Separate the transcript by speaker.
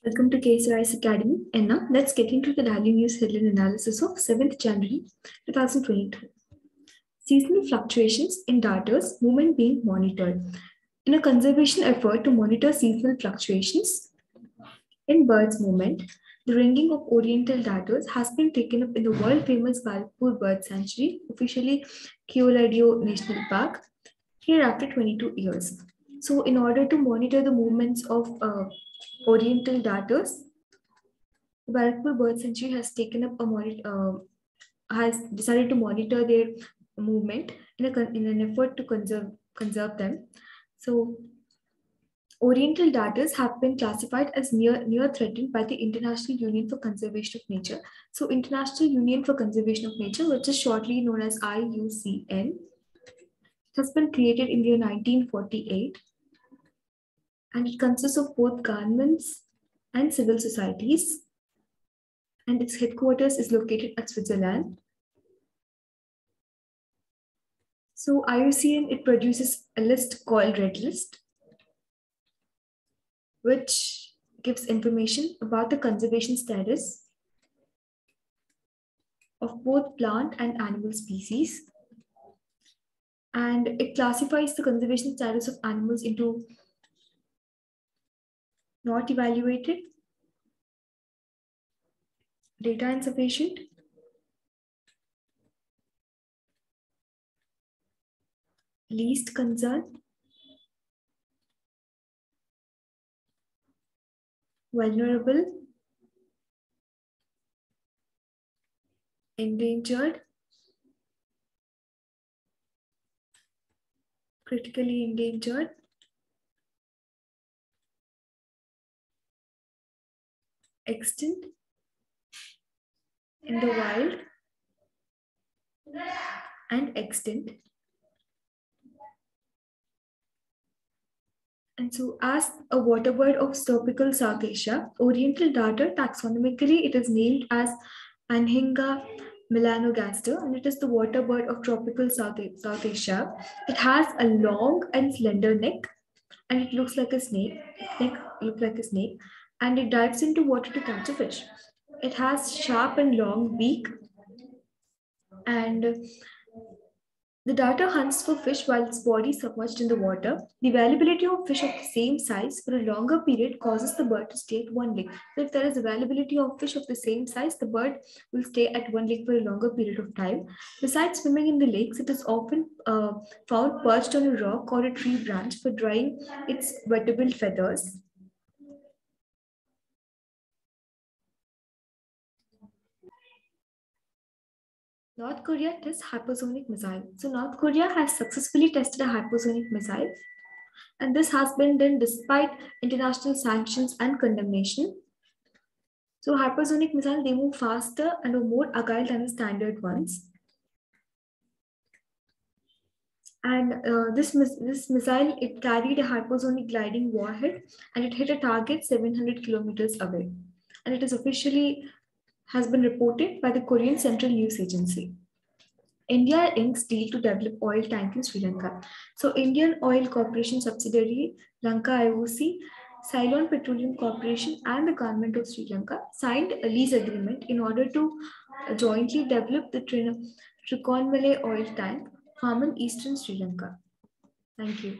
Speaker 1: Welcome to KSRI's Academy. And now let's get into the daily news headline analysis of 7th January 2022. Seasonal fluctuations in darters movement being monitored. In a conservation effort to monitor seasonal fluctuations in birds' movement, the ringing of oriental darters has been taken up in the world-famous Bharatpur Bird Sanctuary, officially Keoladeo National Park, here after 22 years. So, in order to monitor the movements of oriental darters, the Bharatpur Bird Sanctuary has taken up has decided to monitor their movement in an effort to conserve them. So, oriental darters have been classified as near threatened by the International Union for Conservation of Nature. So, International Union for Conservation of Nature, which is shortly known as IUCN, has been created in the year 1948, and it consists of both governments and civil societies, and its headquarters is located at Switzerland. So IUCN, it produces a list called Red List, which gives information about the conservation status of both plant and animal species. And it classifies the conservation status of animals into not evaluated, data insufficient, least concern, vulnerable, endangered, critically endangered, extinct, in the wild, and extinct. And so, as a water bird of tropical South Asia, oriental darter taxonomically it is named as Anhinga melanogaster, and it is the water bird of tropical South Asia. It has a long and slender neck, and it looks like a snake. And it dives into water to catch a fish. It has sharp and long beak, and the darter hunts for fish while its body is submerged in the water. The availability of fish of the same size for a longer period causes the bird to stay at one lake. So if there is availability of fish of the same size, the bird will stay at one lake for a longer period of time. Besides swimming in the lakes, it is often found perched on a rock or a tree branch for drying its vertebral feathers. North Korea tests hypersonic missile. So North Korea has successfully tested a hypersonic missile, and this has been done despite international sanctions and condemnation. So hypersonic missile, they move faster and are more agile than the standard ones. And this missile, it carried a hypersonic gliding warhead, and it hit a target 700 kilometers away. And it is officially has been reported by the Korean Central News Agency. India inks deal to develop oil tank in Sri Lanka. So Indian Oil Corporation subsidiary Lanka IOC, Ceylon Petroleum Corporation and the government of Sri Lanka signed a lease agreement in order to jointly develop the Triconmale oil tank farm in eastern Sri Lanka. Thank you.